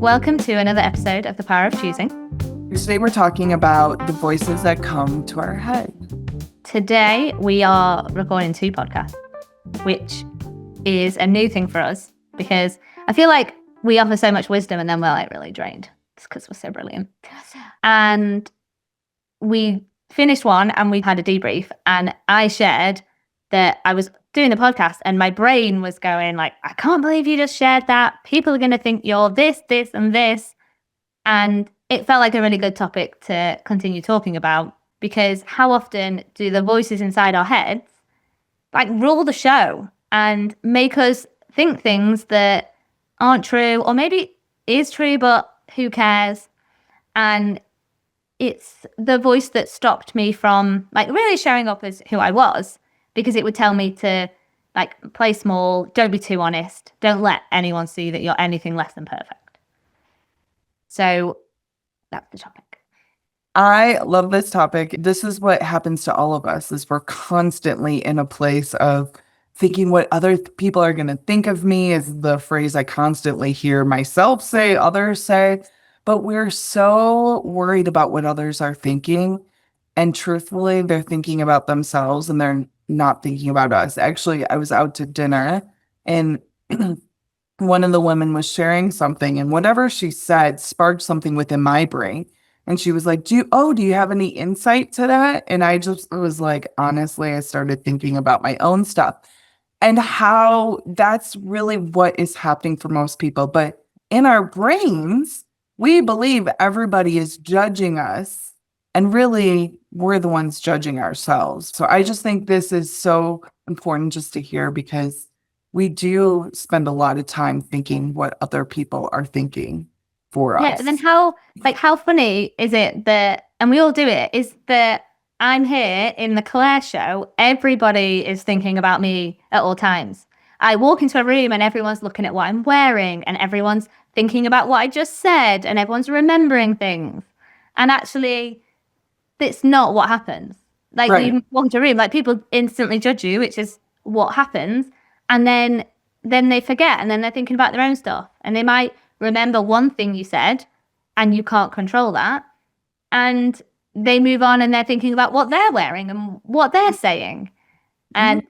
Welcome to another episode of The Power of Choosing. Today we're talking about the voices that come to our head. Today we are recording 2 podcasts, which is a new thing for us because I feel like we offer so much wisdom and then we're like really drained. It's because we're so brilliant. And we finished one and we had a debrief, and I shared that I was doing the podcast and my brain was going like, I can't believe you just shared that. People are going to think you're this, this, and this. And it felt like a really good topic to continue talking about, because how often do the voices inside our heads like rule the show and make us think things that aren't true, or maybe is true, but who cares? And it's the voice that stopped me from like really showing up as who I was, because it would tell me to like play small, don't be too honest, don't let anyone see that you're anything less than perfect. So that's the topic. I love this topic. This is what happens to all of us, is we're constantly in a place of thinking what other people are going to think of me, is the phrase I constantly hear myself say, others say, but we're so worried about what others are thinking. And truthfully, they're thinking about themselves and they're not thinking about us. Actually, I was out to dinner and one of the women was sharing something, and whatever she said sparked something within my brain. And she was like, do you have any insight to that? And I just was like, honestly, I started thinking about my own stuff and how that's really what is happening for most people. But in our brains, we believe everybody is judging us, and really we're the ones judging ourselves. So I just think this is so important just to hear, because we do spend a lot of time thinking what other people are thinking for us. Yeah, and then how funny is it that, and we all do it, is that I'm here in the Claire show, everybody is thinking about me at all times. I walk into a room and everyone's looking at what I'm wearing, and everyone's thinking about what I just said, and everyone's remembering things. And actually, that's not what happens. Like, Right. you walk into a room, like people instantly judge you, which is what happens. And then they forget, and then they're thinking about their own stuff. And they might remember one thing you said, and you can't control that. And they move on and they're thinking about what they're wearing and what they're saying. And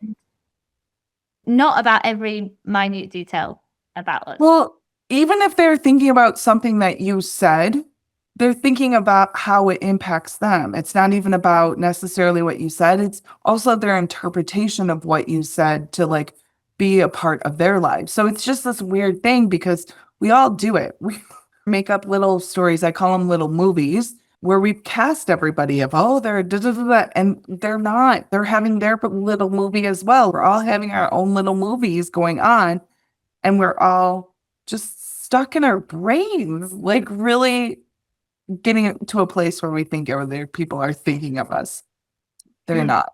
not about every minute detail about us. Well, even if they're thinking about something that you said, they're thinking about how it impacts them. It's not even about necessarily what you said. It's also their interpretation of what you said to like be a part of their lives. So it's just this weird thing, because we all do it. We make up little stories. I call them little movies, where we cast everybody of, oh, they're da, da, da, da, and they're not. They're having their little movie as well. We're all having our own little movies going on, and we're all just stuck in our brains, like really getting to a place where we think other people are thinking of us. They're not.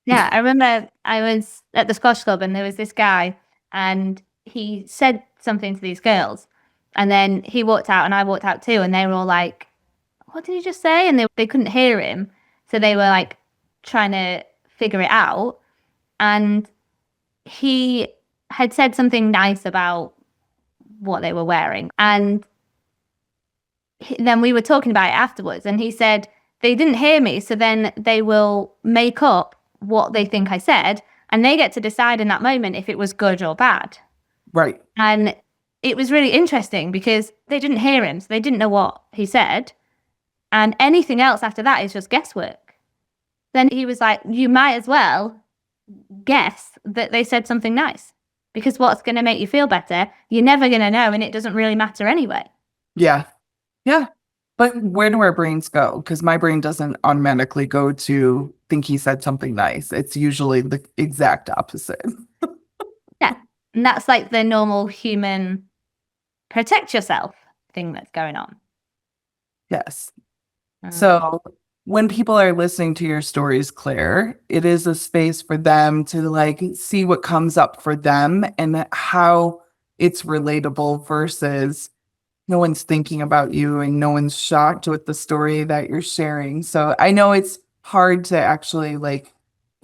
Yeah, I remember I was at the squash club and there was this guy, and he said something to these girls, and then he walked out and I walked out too, and they were all like, what did he just say? And they couldn't hear him. So they were like trying to figure it out. And he had said something nice about what they were wearing. And then we were talking about it afterwards, and he said, they didn't hear me, so then they will make up what they think I said, and they get to decide in that moment if it was good or bad. Right. And it was really interesting because they didn't hear him, so they didn't know what he said. And anything else after that is just guesswork. Then he was like, you might as well guess that they said something nice, because what's going to make you feel better, you're never going to know, and it doesn't really matter anyway. Yeah. Yeah. But where do our brains go? Because my brain doesn't automatically go to think he said something nice. It's usually the exact opposite. Yeah. And that's like the normal human protect yourself thing that's going on. Yes. So when people are listening to your stories, Claire, it is a space for them to like see what comes up for them and how it's relatable versus no one's thinking about you and no one's shocked with the story that you're sharing. So I know it's hard to actually like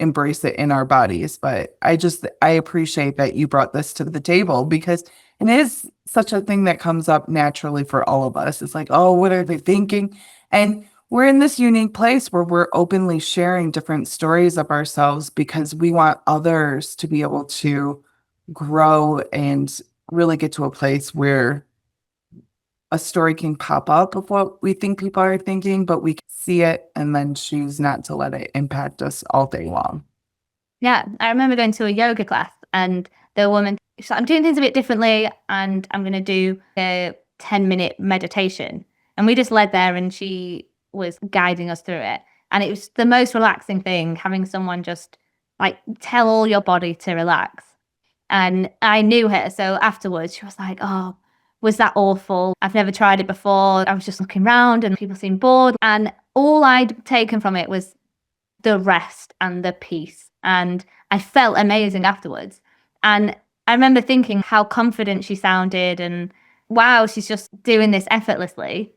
embrace it in our bodies. But I appreciate that you brought this to the table because it is such a thing that comes up naturally for all of us. It's like, oh, what are they thinking? And we're in this unique place where we're openly sharing different stories of ourselves because we want others to be able to grow and really get to a place where a story can pop up of what we think people are thinking, but we can see it and then choose not to let it impact us all day long. Yeah, I remember going to a yoga class and the woman, she's like, I'm doing things a bit differently and I'm going to do a 10-minute meditation. And we just led there and she was guiding us through it. And it was the most relaxing thing, having someone just like tell all your body to relax. And I knew her. So afterwards, she was like, oh, was that awful? I've never tried it before. I was just looking around and people seemed bored. And all I'd taken from it was the rest and the peace. And I felt amazing afterwards. And I remember thinking how confident she sounded and wow, she's just doing this effortlessly.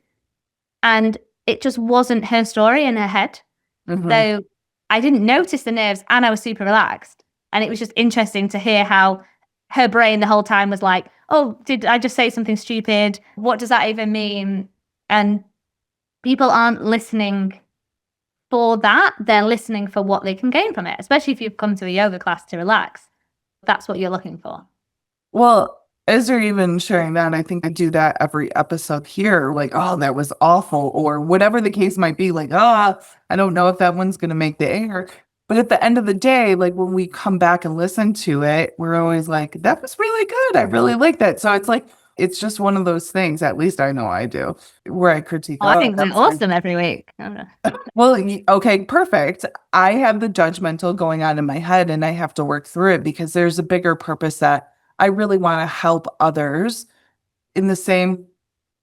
And it just wasn't her story in her head. Mhm. So I didn't notice the nerves and I was super relaxed. And it was just interesting to hear how her brain the whole time was like, oh, did I just say something stupid? What does that even mean? And people aren't listening for that. They're listening for what they can gain from it, especially if you've come to a yoga class to relax. That's what you're looking for. Well, as you're even sharing that, I think I do that every episode here. Like, oh, that was awful, or whatever the case might be. Like, oh, I don't know if that one's going to make the air. But at the end of the day, like when we come back and listen to it, we're always like, that was really good. I really like that. So it's like, it's just one of those things, at least I know I do, where I critique, Oh, I oh, think that we're was good. awesome every week. I don't know. Well, okay, perfect. I have the judgmental going on in my head and I have to work through it because there's a bigger purpose that I really want to help others in the same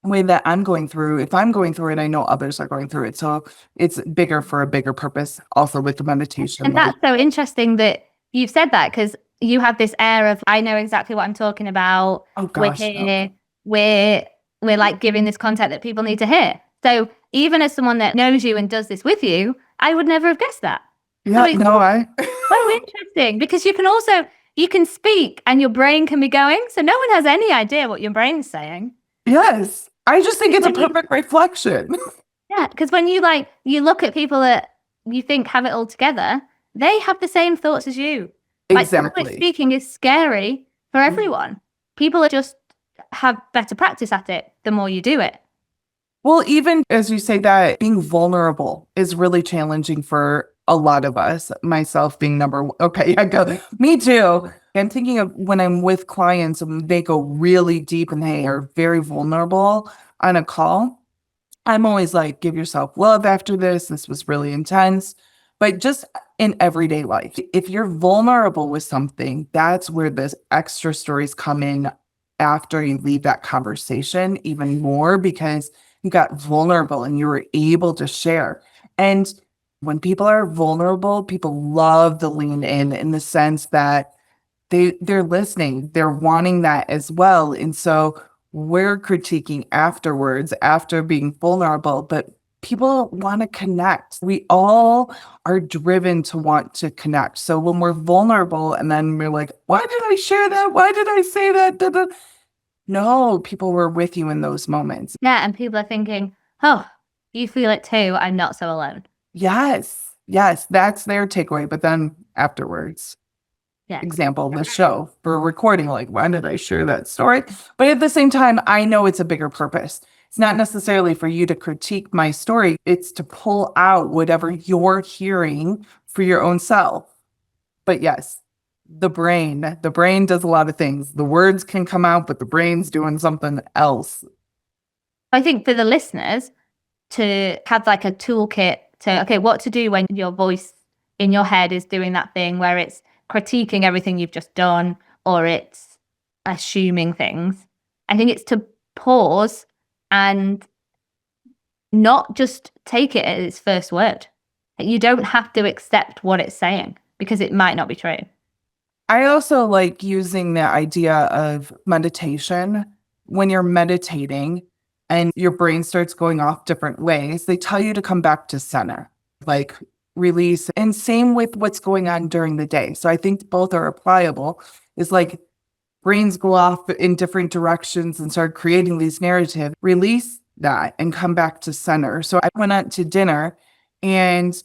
way that I'm going through. If I'm going through it, I know others are going through it. So it's bigger for a bigger purpose, also with the meditation. And that's so interesting that you've said that because you have this air of, I know exactly what I'm talking about. Oh We're gosh, no. here. We're like giving this content that people need to hear. So even as someone that knows you and does this with you, I would never have guessed that. Yeah, So it's no, so interesting because you can speak and your brain can be going. So no one has any idea what your brain's saying. yes. I just think it's a When you- perfect reflection. Yeah, because when you look at people that you think have it all together, they have the same thoughts as you. Like public Exactly. speaking is scary for everyone. People are just have better practice at it the more you do it. Well, even as you say that, being vulnerable is really challenging for a lot of us, myself being number one. Okay, I go, me too. I'm thinking of when I'm with clients and they go really deep and they are very vulnerable on a call. I'm always like, give yourself love after this. This was really intense. But just in everyday life, if you're vulnerable with something, that's where the extra stories come in after you leave that conversation even more because you got vulnerable and you were able to share. And when people are vulnerable, people love to lean in the sense that they're listening, they're wanting that as well. And so we're critiquing afterwards after being vulnerable, but people want to connect. We all are driven to want to connect. So when we're vulnerable and then we're like, why did I share that? Why did I say that? Da, da. No, people were with you in those moments. Yeah, and people are thinking, oh, you feel it too. I'm not so alone. Yes. Yes, that's their takeaway. But then afterwards, Yeah. example, the show for recording, like, why did I share that story? But at the same time, I know it's a bigger purpose. It's not necessarily for you to critique my story. It's to pull out whatever you're hearing for your own self. But yes, the brain does a lot of things. The words can come out, but the brain's doing something else. I think for the listeners to have like a toolkit to, okay, what to do when your voice in your head is doing that thing where it's critiquing everything you've just done or it's assuming things. I think it's to pause and not just take it as its first word. You don't have to accept what it's saying because it might not be true. I also like using the idea of meditation. When you're meditating and your brain starts going off different ways, they tell you to come back to center. Like release. And same with what's going on during the day. So I think both are applicable. It's like brains go off in different directions and start creating these narratives, release that and come back to center. So I went out to dinner and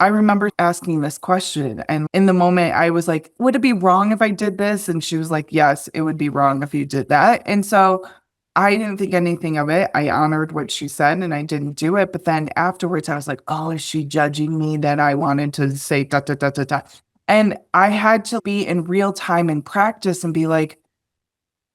I remember asking this question. And in the moment, I was like, would it be wrong if I did this? And she was like, yes, it would be wrong if you did that. And so I didn't think anything of it. I honored what she said and I didn't do it. But then afterwards, I was like, oh, is she judging me that I wanted to say da da da da da? And I had to be in real time and practice and be like,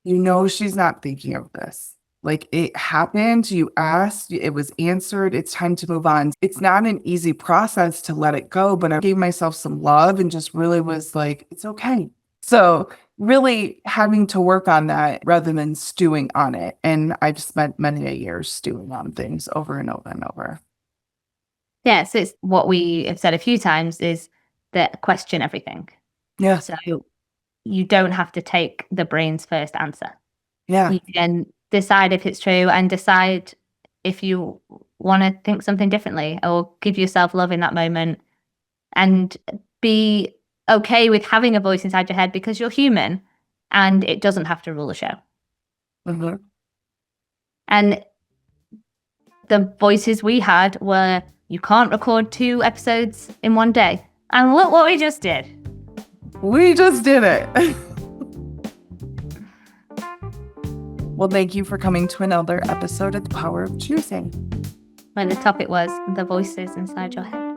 she's not thinking of this. Like it happened, you asked, it was answered, it's time to move on. It's not an easy process to let it go, but I gave myself some love and just really was like, it's okay. So really having to work on that rather than stewing on it. And I've spent many a years stewing on things over and over and over. Yeah, so it's what we have said a few times is that question everything. Yeah. So you don't have to take the brain's first answer. Yeah. You can decide if it's true and decide if you want to think something differently or give yourself love in that moment and be okay with having a voice inside your head because you're human and it doesn't have to rule the show. Mm-hmm. And the voices we had were, you can't record 2 episodes in one day. And look what we just did. We just did it. Well, thank you for coming to another episode of The Power of Choosing. When the topic was the voices inside your head.